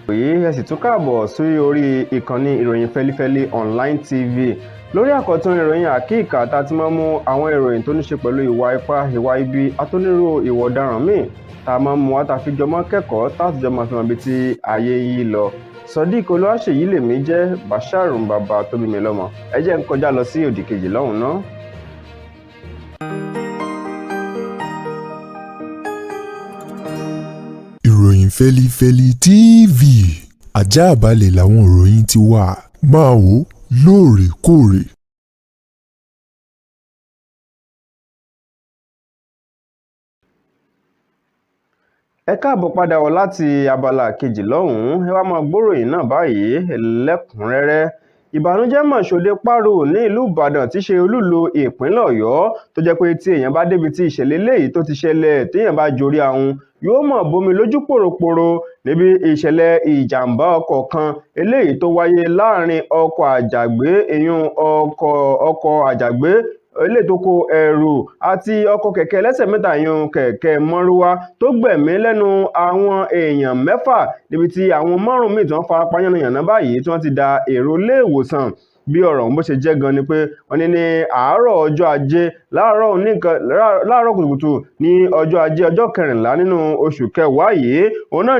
ẹ sì tún káàbọ̀ sí orí ìkànnì ìròyìn Feli-feli online TV. Lórí àkọ́tún ìròyìn àkíkà tá ti máa mú àwọn ìròyìn tó ní ṣe pẹ̀lú ìwà ipá, ìwà ibi àtònírò ìwà ọ̀daràn míì tá a máa mú wá tá a fi jọmọ́ kẹ́kọ̀ọ́ tá a sì jọ máa fi hàn bí tí ayé yìí lọ. Sodiq Olúwaṣèyí lèmi jẹ́ Bashar bàbá tó bí mi lọ́mọ. Ẹ jẹ́ n kọjá lọ sí òdì kejì lọ́hùn náà. Ìròyìn Feli-feli TV àjààbálẹ̀ làwọn ìròyìn ti wà, máa wò lóòrèkóòrè. Ẹ káàbọ̀ padà wọ̀ láti abala kejì lọ́hùn-ún. Ẹ wá máa gbóròyìn náà báyìí lẹ́kùnrẹ́rẹ́. Ìbànújẹ́ mà ṣòde páro ní ìlú Ìbàdàn tí ṣe olúlo ìpínlẹ̀ Ọ̀yọ́ tó jẹ́ pé tí èèyàn bá débi tí ìṣẹ̀lẹ̀ eléyìí tó ti ṣẹlẹ̀ téèyàn bá jorí ahun yóò mọ̀ bomi lójú pòròpòrò níbi ìṣẹ̀lẹ̀ ìjàmbá ọkọ̀ kan eléyìí tó wáyé láàrin ọkọ̀ àjàgbé ọkọ̀ àjàgbé eléyìí tó kó ẹrù àti ọkọ̀ kẹ̀kẹ́ ẹlẹ́sẹ̀ mẹ́ta kẹ̀kẹ́ mọ́rúwá tó gbẹ̀mí lẹ́nu àwọn èèyàn 6 níbi tí àwọn 5 míì tí wọ́n farapa yánnayànna báyìí tí wọ́n ti da èrò ilé ìwòsàn. Bí ọ̀rọ̀ ọ̀hún bó ṣe jẹ́ gan ni pé wọ́n ní àárọ̀ ọjọ́ ajé láàárọ̀ kùtùkùtù ní ọjọ́ ajé ọjọ́ 14 nínú oṣù kẹwàá yìí òun náà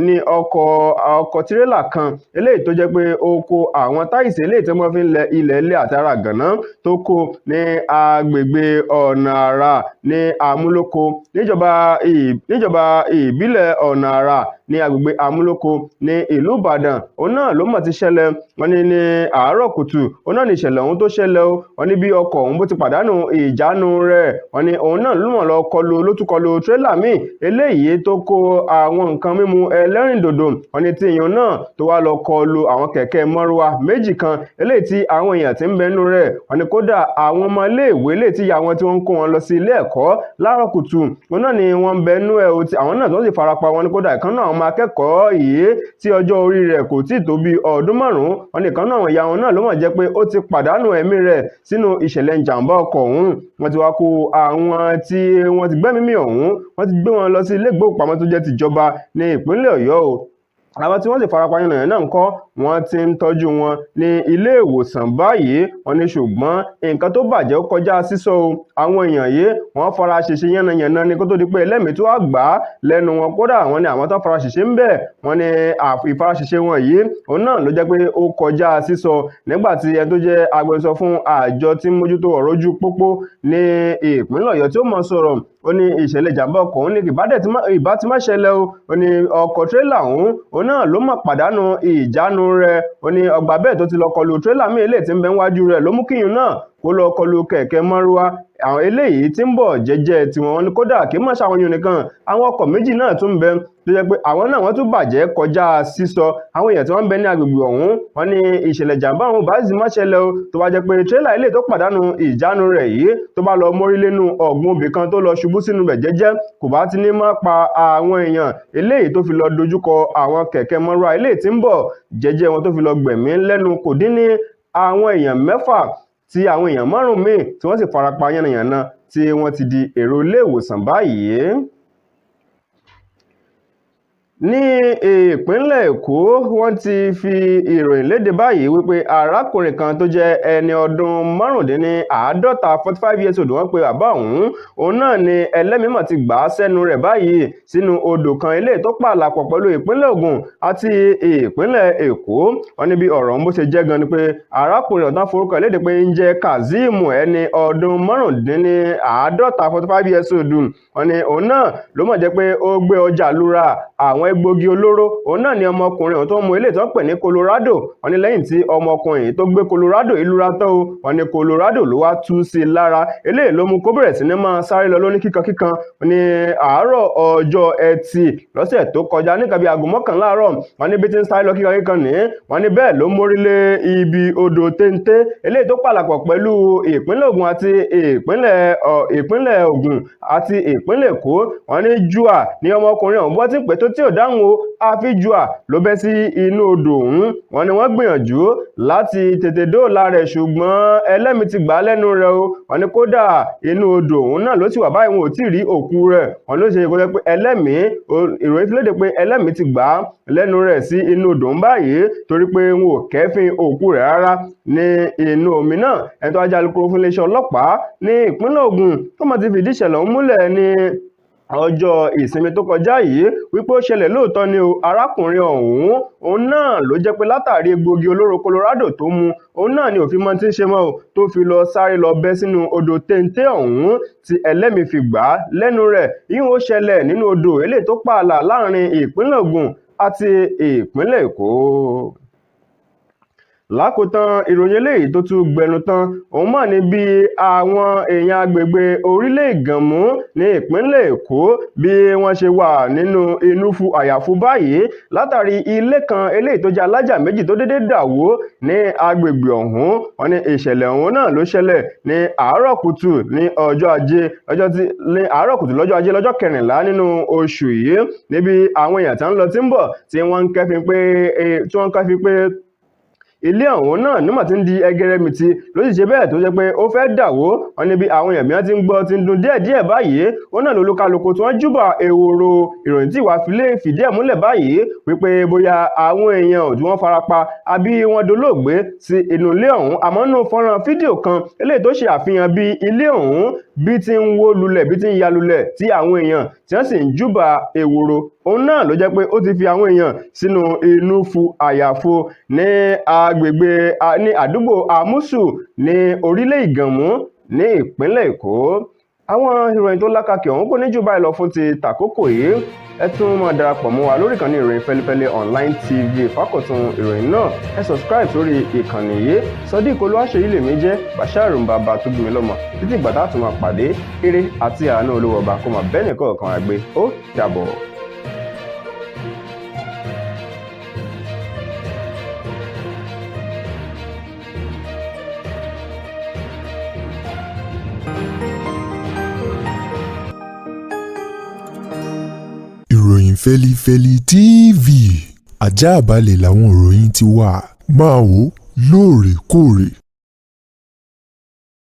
ni ọkọ̀ tirẹ́là kan eléyìí tó jẹ́ pé ó kó àwọn táìsì eléyìí tí wọ́n fi ń lẹ ilẹ̀ àtàrà gànná tó kó ní agbègbè ọ̀nà àrà ní Amúlòkó níjọba ìbílẹ̀ ọ̀nà àrà ní agbègbè Amúlòkó ní ìlú Ìbàdàn. Òun náà ló mọ̀ ti ṣẹlẹ̀ wọ́n ní àárọ̀ kùtù òun náà ní ìṣẹ̀lẹ̀ ọ̀hún tó ṣẹlẹ̀ o. Wọ́n ní bí ọkọ̀ ọ̀hún bó ti pàdánù ìjánu rẹ̀ wọ́n ní òun náà ló mọ̀ lọ ló tún kọlu tírélà míì eléyìí tó kó àwọn nǹkan mímu ẹlẹ́rìndòdò. Wọ́n ní tí èèyàn náà tó wá lọ kọlu àwọn kẹ̀kẹ́ mọ́rúwá méjì kan eléyìí tí àwọn èèyàn ti ń bẹnu rẹ̀. Wọ́n ní kódà àwọn ọmọ iléèwé eléyìí tí ìyá wọn tí wọ́n ń kó wọn lọ sí ilé ẹ̀kọ́ láàárọ̀ kùtù òun náà ni wọ́n ń bẹnu ẹ̀ o tí àwọn náà tó sì farapa. Wọ́n ní kódà ìkan náà àwọn akẹ́kọ̀ọ́ yìí tí ọjọ́ orí rẹ̀ kò tí ì tó bí ọdún 5 wọ́n ní ìkan náà àwọn ìyá wọn náà ló mọ̀ jẹ́ pé ó ti pàdánù ẹ̀mí rẹ̀ sínú ìṣẹ̀lẹ̀ ìjàmbá ọkọ̀ ọ̀hún. Wọ́n ti wá kó àwọn tí wọ́n ti gbẹ́mímì ọ̀hún wọ́n ti gbé wọn lọ sí ilé ìgbókùpamọ́ tó jẹ́ tìjọba ní ìpínlẹ̀ Ọ̀yọ́ o. Àwọn tí wọ́n sì farapa yànnàyànnà náà ńkọ́ wọ́n ti ń tọ́jú wọn ní ilé ìwòsàn báyìí. Wọ́n ní ṣùgbọ́n nǹkan tó bàjẹ́ ó kọjá sísọ o. Àwọn èèyàn yìí wọ́n fara ṣèṣe yánnayànna ní kó tó di pé ẹlẹ́mìí tó wá gbà á lẹ́nu wọn. Kódà wọ́n ní àwọn tó fara ṣèṣe ń bẹ̀ wọ́n ní ìfaraṣèṣe wọn yìí òun náà ló jẹ́ pé ó kọjá sísọ nígbà tí ẹni tó jẹ́ agbẹnusọ fún àjọ tí ń mójútó ọ̀rọ̀ ojú pópó ní ìpínlẹ̀ Ọ̀yọ́ tí ó mọ̀ sọ̀rọ̀ ó ní ìṣẹ̀lẹ̀ ìjàmbá ọkọ̀ òun ní ìbá ti má ṣẹlẹ̀ o. Ó ní ọkọ̀ tírélà òun náà ló mọ̀ pàdánù ìjánu rẹ̀. Ó ní ọgbà bẹ́ẹ̀ tó ti lọ kọlu tírélà míì eléyìí tí ń bẹ níwájú rẹ̀ ló mú kíyùn náà kó lọ kọlu kẹ̀kẹ́ mọ́rúwá àwọn eléyìí tí ń bọ̀ jẹ́jẹ́ tiwọn. Wọ́n ní kódà kí mọ̀ ṣàwọn yòó nìkan àwọn ọkọ̀ méjì náà tún ń bẹ tó jẹ́ pé àwọn náà wọ́n tún bàjẹ́ kọjá sísọ. Àwọn èèyàn tí wọ́n ń bẹ ní agbègbè ọ̀hún wọ́n ní ìṣẹ̀lẹ̀ ìjàmbá ọ̀hún bá sì má ṣẹlẹ̀ o tó bá jẹ́ pé tírélà eléyìí tó pàdánù ìjánu rẹ̀ yìí tó bá lọ mórí lẹ́nu ọ̀gbun ibì kan tó lọ ṣubú sínú bẹ̀ jẹ́jẹ́ kò bá ti ní má pa àwọn èèyàn eléyìí tó fi lọ dojúkọ àwọn kẹ̀kẹ́ mọ́rúwá eléyìí tí ń bọ̀ jẹ́jẹ́ wọn tó fi lọ gbẹ̀mí lẹ́nu kò dín ní àwọn èèyàn 6 tí àwọn èèyàn 5 míì tí wọ́n sì farapa yánnayànna tí wọ́n ti di èrò ilé ìwòsàn báyìí. Ní ìpínlẹ̀ Èkó wọ́n ti fi ìròyìn léde báyìí wípé arákùnrin kan tó jẹ́ ẹni ọdún 45 45 years old wọ́n pe bàbá òun náà ni ẹlẹ́mìí mọ̀ ti gbà á sẹ́nu rẹ̀ báyìí sínú odò kan eléyìí tó pàlàpọ̀ pẹ̀lú ìpínlẹ̀ Ògùn àti ìpínlẹ̀ Èkó. Wọ́n ní bí ọ̀rọ̀ ọ̀hún bó ṣe jẹ́ gan ni pé arákùnrin ọ̀tán forúkọ léde pé ń jẹ́ Kazeem ẹni ọdún 45 45 years old. Wọ́n ní òun náà ló mọ̀ jẹ́ pé ó gbé ọjà lura àwọn egbògi olóró. Òun náà ni ọmọkùnrin ọ̀hún tó mú ilé tó ń pè ní Colorado. Wọ́n ní lẹ́yìn tí ọmọkùnrin yìí tó gbé Colorado ìlú ra tán o wọ́n ní Colorado ló wá tú sí lára. Eléyìí ló mú kó bẹ̀rẹ̀ sí ní máa sáré lọ lóní kíkankíkan ní àárọ̀ ọjọ́ Ẹtì lọ́sẹ̀ tó kọjá ní nǹkan bí aago 11 láàárọ̀. Wọ́n ní bí tí ń sáré lọ kíkankíkan ní wọ́n ní bẹ́ẹ̀ ló mórí lé ibi odò téńté eléyìí tó pàlàpọ̀ pẹ̀lú ìpínlẹ̀ Ògùn àti ìpínlẹ̀ Èkó. Wọ́n ní júà ní ọmọkùnrin ọ̀hún bọ́ tí ń pè tó tí ò dáhùn o àfijùà ló bẹ́ sí inú odò ọ̀hún. Wọ́n ní wọ́n gbìyànjú láti tètè dóòlà rẹ̀ ṣùgbọ́n ẹlẹ́mìí ti gbà á lẹ́nu rẹ̀ o. Wọ́n ní kódà inú odò ọ̀hún náà ló sì wà báyìí, wọn ò tí ì rí òkú rẹ̀. Wọ́n ló ṣe kó jẹ́ pé ìròyìn fi léde pé ẹlẹ́mìí ti gbà á lẹ́nu rẹ̀ sí inú odò ọ̀hún báyìí torí pé wọn ò kẹ́fín òkú rẹ̀ rárá ní inú omi náà. Ẹni tó wá jẹ́ alukoro fún iléeṣẹ́ ọlọ́pàá ní ìpínlẹ̀ Ògùn tó mọ̀ ti fìdí ìṣẹ̀lẹ̀ ọ̀hún múlẹ̀ ní ọjọ́ ìsinmi tó kọjá yìí wípé ó ṣẹlẹ̀ lóòótọ́ ni o. Arákùnrin ọ̀hún òun náà ló jẹ́ pé látàrí egbògi olóró Colorado tó mu òun náà ni òfin mọ́ tí ń ṣe mọ́ o tó fi lọ sáré lọ bẹ́ sínú odò téńté ọ̀hún tí ẹlẹ́mìí fi gbà á lẹ́nu rẹ̀. Ìyẹn ó ṣẹlẹ̀ nínú odò eléyìí tó pààlà láàrin ìpínlẹ̀ Ògùn àti ìpínlẹ̀ Èkó. Lákòótán ìròyìn eléyìí tó tún gbẹnu tán òun mọ̀ ní bí àwọn èèyàn agbègbè orílẹ̀ Ìgànmú ní ìpínlẹ̀ Èkó bí wọ́n ṣe wà nínú inúfu àyàfu báyìí látàrí ilé kan eléyìí tó jẹ́ alájà méjì tó dédé dà wó ní agbègbè ọ̀hún. Wọ́n ní ìṣẹ̀lẹ̀ ọ̀hún náà ló ṣẹlẹ̀ ní àárọ̀ kùtù ní ọjọ́ ajé lọ́jọ́ 14 nínú oṣù yìí níbi àwọn èèyàn tí wọ́n lọ tí ń bọ̀ tí wọ́n ń kẹ́fín pé ilé ọ̀hún náà nígbà tí ń di ẹgẹrẹmìtì ló sì ṣe bẹ́ẹ̀ tó jẹ́ pé ó fẹ́ dàwó. Wọ́n ní bí àwọn èèyàn mìíràn ti ń gbọ́ ti ń dún díẹ̀díẹ̀ báyìí wọ́n náà lolúkálùkù tí wọ́n júbà ehoro. Ìròyìn tí ìwà fìdí ẹ̀ múlẹ̀ báyìí wípé bóyá àwọn èèyàn tí wọ́n farapa àbí wọ́n dolóògbé sí inú ilé ọ̀hún. Àmọ́ nínú fọ́nrán fídíò kan eléyìí tó ṣe àfihàn bí ilé ọ̀hún bí ti ń wó lulẹ̀ bí ti ń ya lulẹ̀ tí àwọn èèyàn tí wọ́n sì ń júbà ehoro òun náà ló jẹ́ pé ó ti fi àwọn èèyàn sínú inúfu àyàfu ní àdúgbò Àmúsù ní orílẹ̀ Ìgànmú ní ìpínlẹ̀ Èkó. Àwọn ìròyìn tó lákàkì ọ̀hún kò ní jù báyìí lọ fún ti tàkókò yìí. Ẹ tún máa darapọ̀ mọ́ wa lórí ìkànnì ìròyìn Feli-feli online TV fákọ̀tún ìròyìn náà. Ẹ subscribe sórí ìkànnì yìí. Sodiq Olúwaṣeyí lèmi jẹ́, Bashir Mbaba tó bí mi lọ́mọ. Títí ìgbà tá a tún máa pàdé, ire àti àánú Olúwa ọba kó máa bẹ́ẹ̀ nìkan kan àgbé. Ó dàbọ̀. Ìròyìn Feli-feli TV àjààbálẹ̀ làwọn ìròyìn ti wà. Máa wò lóòrèkóòrè.